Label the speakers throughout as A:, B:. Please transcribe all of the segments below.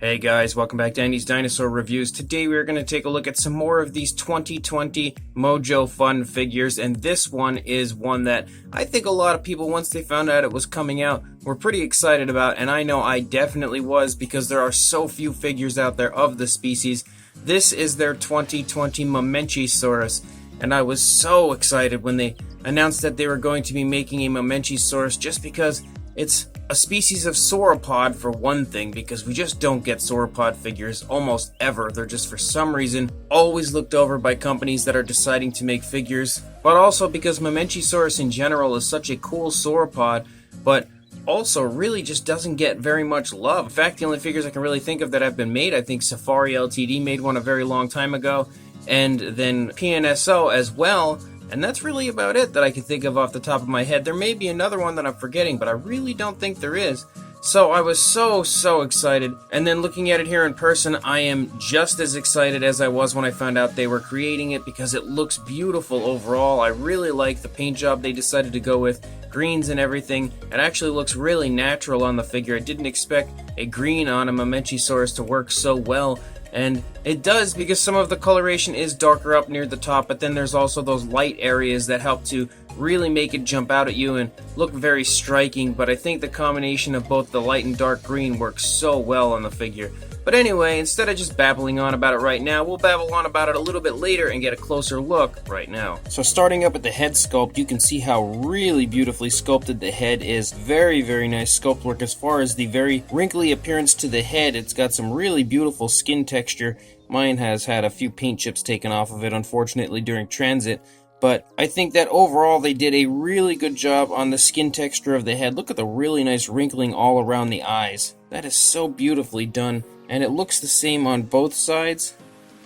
A: Hey guys, welcome back to Andy's Dinosaur Reviews. Today we are going to take a look at some more of these 2020 Mojo Fun figures, and this one is one that I think a lot of people, once they found out it was coming out, were pretty excited about, and I know I definitely was because there are so few figures out there of the species. This is their 2020 Mamenchisaurus, and I was so excited when they announced that they were going to be making a Mamenchisaurus just because it's a species of sauropod for one thing, because we just don't get sauropod figures almost ever. They're just, for some reason, always looked over by companies that are deciding to make figures, but also because Mamenchisaurus in general is such a cool sauropod, but also really just doesn't get very much love. In fact, the only figures I can really think of that have been made, I think Safari Ltd made one a very long time ago, and then PNSO as well. And that's really about it that I can think of off the top of my head. There may be another one that I'm forgetting, but I really don't think there is. So I was so excited. And then looking at it here in person, I am just as excited as I was when I found out they were creating it, because it looks beautiful overall. I really like the paint job they decided to go with. Greens and everything. It actually looks really natural on the figure. I didn't expect a green on a Mamenchisaurus to work so well. And it does, because some of the coloration is darker up near the top, but then there's also those light areas that help to really make it jump out at you and look very striking. But I think the combination of both the light and dark green works so well on the figure. But anyway, instead of just babbling on about it right now, we'll babble on about it a little bit later and get a closer look right now. So starting up at the head sculpt, you can see how really beautifully sculpted the head is. Very nice sculpt work. As far as the very wrinkly appearance to the head, it's got some really beautiful skin texture. Mine has had a few paint chips taken off of it, unfortunately, during transit. But I think that overall they did a really good job on the skin texture of the head. Look at the really nice wrinkling all around the eyes. That is so beautifully done. And it looks the same on both sides.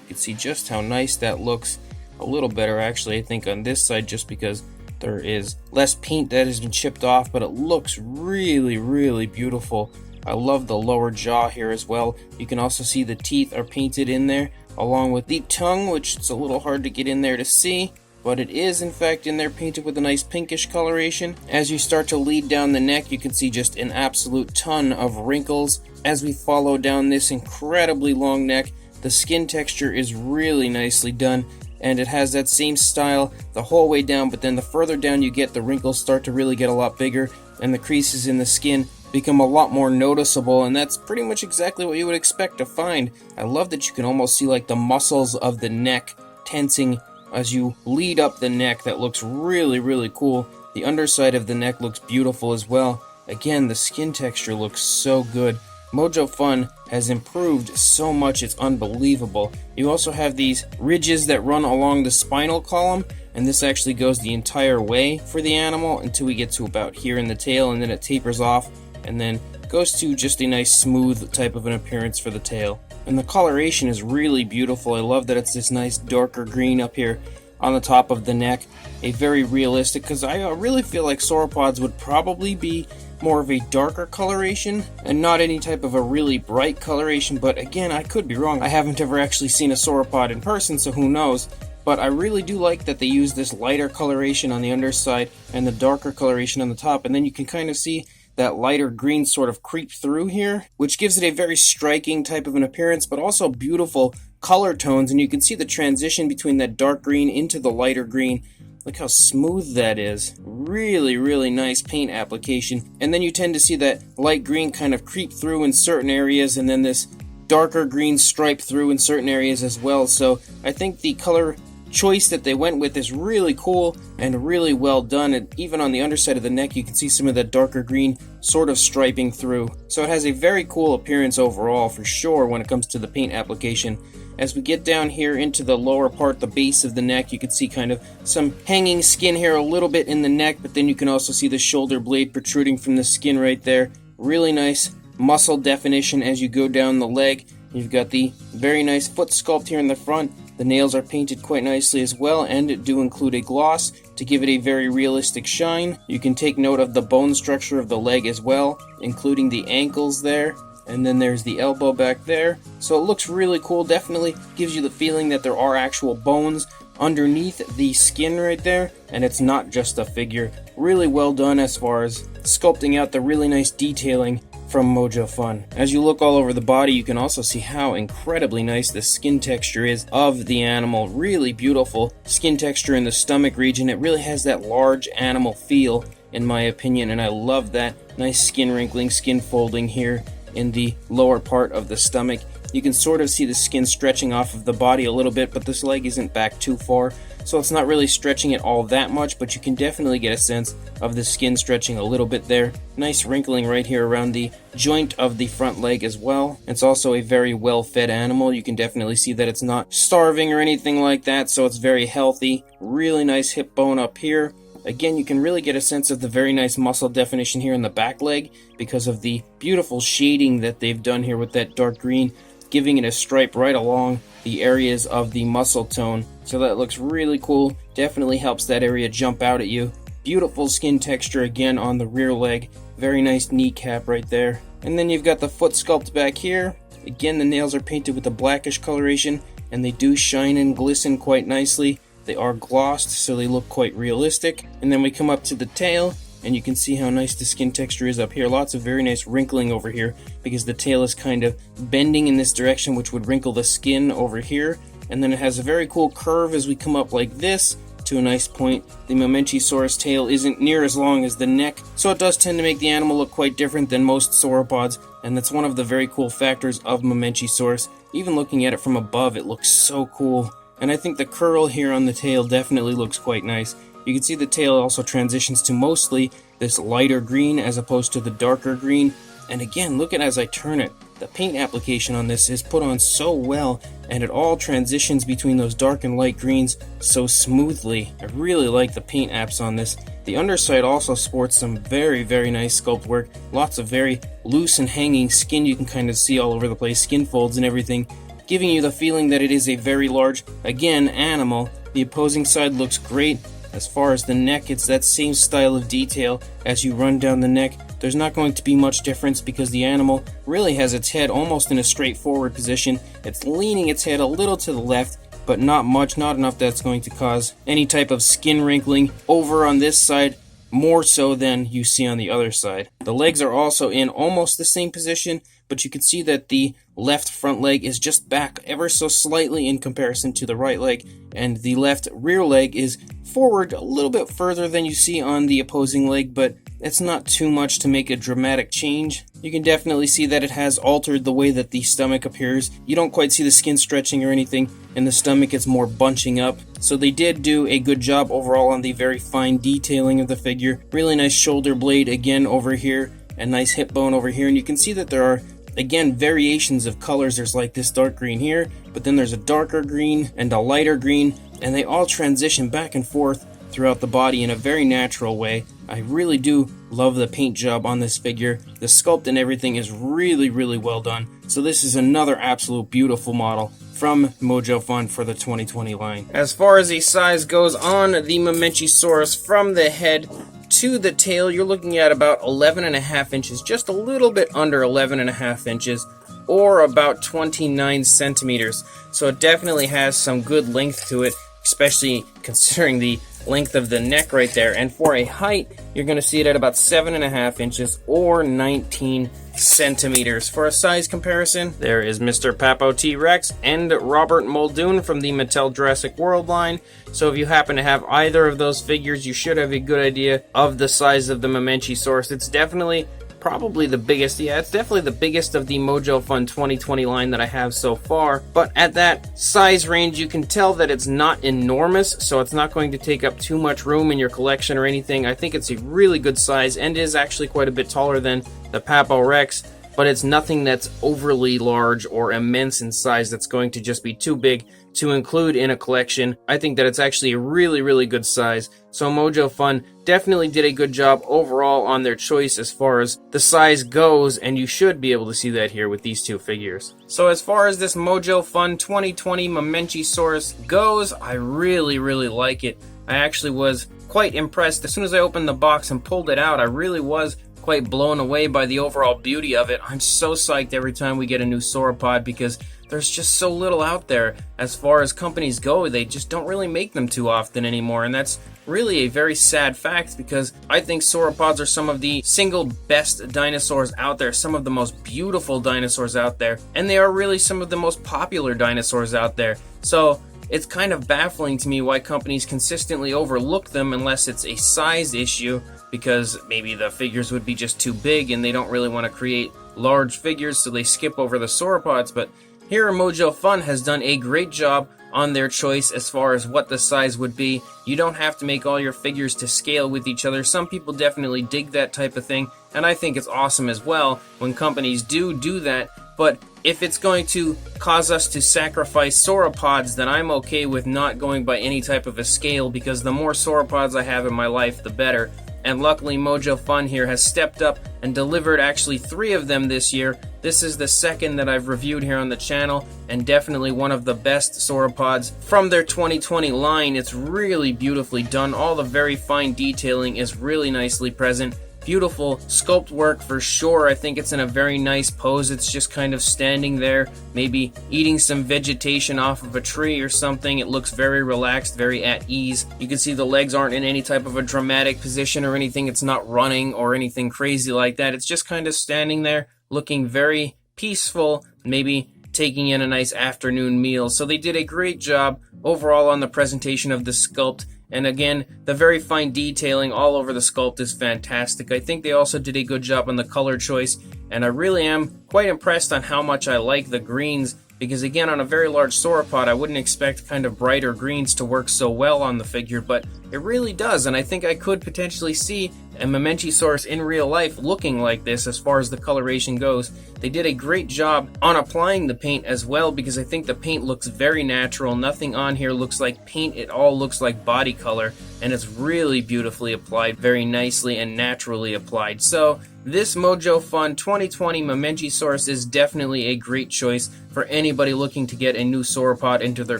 A: You can see just how nice that looks. A little better actually, I think, on this side, just because there is less paint that has been chipped off, but it looks really beautiful. I love the lower jaw here as well. You can also see the teeth are painted in there, along with the tongue, which is a little hard to get in there to see. But it is in fact in there painted with a nice pinkish coloration. As you start to lead down the neck, you can see just an absolute ton of wrinkles. As we follow down this incredibly long neck, the skin texture is really nicely done, and it has that same style the whole way down, but then the further down you get, the wrinkles start to really get a lot bigger, and the creases in the skin become a lot more noticeable, and that's pretty much exactly what you would expect to find. I love that you can almost see like the muscles of the neck tensing as you lead up the neck. That looks really cool. The underside of the neck looks beautiful as well. Again, the skin texture looks so good. Mojo Fun has improved so much, it's unbelievable. You also have these ridges that run along the spinal column, and this actually goes the entire way for the animal until we get to about here in the tail, and then it tapers off and then goes to just a nice smooth type of an appearance for the tail. And the coloration is really beautiful. I love that it's this nice darker green up here on the top of the neck. A very realistic, because I really feel like sauropods would probably be more of a darker coloration and not any type of a really bright coloration, but again, I could be wrong. I haven't ever actually seen a sauropod in person, so who knows. But I really do like that they use this lighter coloration on the underside and the darker coloration on the top, and then you can kind of see that lighter green sort of creep through here, which gives it a very striking type of an appearance, but also beautiful color tones. And you can see the transition between that dark green into the lighter green. Look how smooth that is. Really nice paint application. And then you tend to see that light green kind of creep through in certain areas, and then this darker green stripe through in certain areas as well. So I think the color choice that they went with is really cool and really well done. And even on the underside of the neck, you can see some of that darker green sort of striping through. So it has a very cool appearance overall for sure when it comes to the paint application. As we get down here into the lower part, the base of the neck, you can see kind of some hanging skin here a little bit in the neck, but then you can also see the shoulder blade protruding from the skin right there. Really nice muscle definition as you go down the leg. You've got the very nice foot sculpt here in the front. The nails are painted quite nicely as well, and do include a gloss to give it a very realistic shine. You can take note of the bone structure of the leg as well, including the ankles there. And then there's the elbow back there. So it looks really cool. Definitely gives you the feeling that there are actual bones underneath the skin right there, and it's not just a figure. Really well done as far as sculpting out the really nice detailing from Mojo Fun. As you look all over the body, you can also see how incredibly nice the skin texture is of the animal. Really beautiful skin texture in the stomach region. It really has that large animal feel, in my opinion, and I love that. Nice skin wrinkling, skin folding here in the lower part of the stomach. You can sort of see the skin stretching off of the body a little bit, but this leg isn't back too far, so it's not really stretching it all that much, but you can definitely get a sense of the skin stretching a little bit there. Nice wrinkling right here around the joint of the front leg as well. It's also a very well-fed animal. You can definitely see that it's not starving or anything like that, so it's very healthy. Really nice hip bone up here. Again, you can really get a sense of the very nice muscle definition here in the back leg because of the beautiful shading that they've done here with that dark green, giving it a stripe right along the areas of the muscle tone. So that looks really cool. Definitely helps that area jump out at you. Beautiful skin texture again on the rear leg. Very nice kneecap right there. And then you've got the foot sculpt back here. Again, the nails are painted with a blackish coloration, and they do shine and glisten quite nicely. They are glossed, so they look quite realistic. And then we come up to the tail, and you can see how nice the skin texture is up here. Lots of very nice wrinkling over here because the tail is kind of bending in this direction, which would wrinkle the skin over here. And then it has a very cool curve as we come up like this to a nice point. The Mamenchisaurus tail isn't near as long as the neck, so it does tend to make the animal look quite different than most sauropods, and that's one of the very cool factors of Mamenchisaurus. Even looking at it from above, it looks so cool. And I think the curl here on the tail definitely looks quite nice. You can see the tail also transitions to mostly this lighter green as opposed to the darker green. And again, look at as I turn it. The paint application on this is put on so well, and it all transitions between those dark and light greens so smoothly. I really like the paint apps on this. The underside also sports some very, very nice sculpt work. Lots of very loose and hanging skin you can kind of see all over the place, skin folds and everything, giving you the feeling that it is a very large, again, animal. The opposing side looks great. As far as the neck, it's that same style of detail as you run down the neck. There's not going to be much difference because the animal really has its head almost in a straightforward position. It's leaning its head a little to the left, but not much, not enough that's going to cause any type of skin wrinkling over on this side, more so than you see on the other side. The legs are also in almost the same position, but you can see that the left front leg is just back ever so slightly in comparison to the right leg, and the left rear leg is forward a little bit further than you see on the opposing leg, but it's not too much to make a dramatic change. You can definitely see that it has altered the way that the stomach appears. You don't quite see the skin stretching or anything, and the stomach is more bunching up. So they did do a good job overall on the very fine detailing of the figure. Really nice shoulder blade again over here, and nice hip bone over here, and you can see that there are, again, variations of colors. There's like this dark green here, but then there's a darker green and a lighter green, and they all transition back and forth throughout the body in a very natural way. I really do love the paint job on this figure. The sculpt and everything is really, really well done. So this is another absolute beautiful model from Mojo Fun for the 2020 line. As far as the size goes on the Mamenchisaurus, from the head to the tail, you're looking at about 11.5 inches, just a little bit under 11.5 inches, or about 29 centimeters. So it definitely has some good length to it, especially considering the length of the neck right there. And for a height, you're going to see it at about 7.5 inches or 19 centimeters. For a size comparison, there is Mr. Papo T-Rex and Robert Muldoon from the Mattel Jurassic World line. So if you happen to have either of those figures, you should have a good idea of the size of the Mamenchisaurus. It's definitely probably the biggest. Yeah, it's definitely the biggest of the Mojo Fun 2020 line that I have so far. But at that size range, you can tell that it's not enormous, so it's not going to take up too much room in your collection or anything. I think it's a really good size and is actually quite a bit taller than the Papo Rex, but it's nothing that's overly large or immense in size that's going to just be too big to include in a collection. I think that it's actually a really, really good size. So Mojo Fun definitely did a good job overall on their choice as far as the size goes, and you should be able to see that here with these two figures. So as far as this Mojo Fun 2020 Mamenchisaurus goes, I really, really like it. I actually was quite impressed. As soon as I opened the box and pulled it out, I really was quite blown away by the overall beauty of it. I'm so psyched every time we get a new sauropod because there's just so little out there. As far as companies go, they just don't really make them too often anymore, and that's really a very sad fact, because I think sauropods are some of the single best dinosaurs out there, some of the most beautiful dinosaurs out there, and they are really some of the most popular dinosaurs out there. So it's kind of baffling to me why companies consistently overlook them unless it's a size issue, because maybe the figures would be just too big and they don't really want to create large figures, so they skip over the sauropods. But here Mojo Fun has done a great job on their choice as far as what the size would be. You don't have to make all your figures to scale with each other. Some people definitely dig that type of thing, and I think it's awesome as well when companies do that. But if it's going to cause us to sacrifice sauropods, then I'm okay with not going by any type of a scale, because the more sauropods I have in my life, the better. And luckily Mojo Fun here has stepped up and delivered actually 3 of them this year. This is the second that I've reviewed here on the channel, and definitely one of the best sauropods from their 2020 line. It's really beautifully done. All the very fine detailing is really nicely present. Beautiful sculpt work for sure. I think it's in a very nice pose. It's just kind of standing there, maybe eating some vegetation off of a tree or something. It looks very relaxed, very at ease. You can see the legs aren't in any type of a dramatic position or anything. It's not running or anything crazy like that. It's just kind of standing there, looking very peaceful, maybe taking in a nice afternoon meal. So they did a great job overall on the presentation of the sculpt. And again, the very fine detailing all over the sculpt is fantastic. I think they also did a good job on the color choice, and I really am quite impressed on how much I like the greens, because again, on a very large sauropod, I wouldn't expect kind of brighter greens to work so well on the figure, but it really does. And I think I could potentially see a Mamenchisaurus in real life looking like this as far as the coloration goes. They did a great job on applying the paint as well, because I think the paint looks very natural. Nothing on here looks like paint. It all looks like body color, and it's really beautifully applied, very nicely and naturally applied. So this Mojo Fun 2020 Mamenchisaurus is definitely a great choice for anybody looking to get a new sauropod into their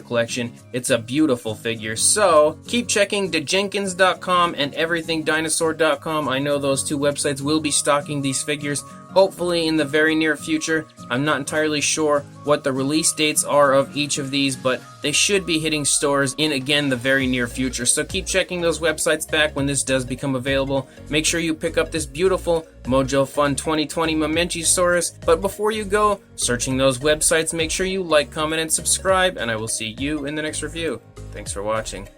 A: collection. It's a beautiful figure. So keep checking DeJenkins.com and EverythingDinosaur.com. I know those 2 websites will be stocking these figures, hopefully in the very near future. I'm not entirely sure what the release dates are of each of these, but they should be hitting stores in, again, the very near future. So keep checking those websites back when this does become available. Make sure you pick up this beautiful Mojo Fun 2020 Mamenchisaurus. But before you go searching those websites, make sure you like, comment, and subscribe, and I will see you in the next review. Thanks for watching.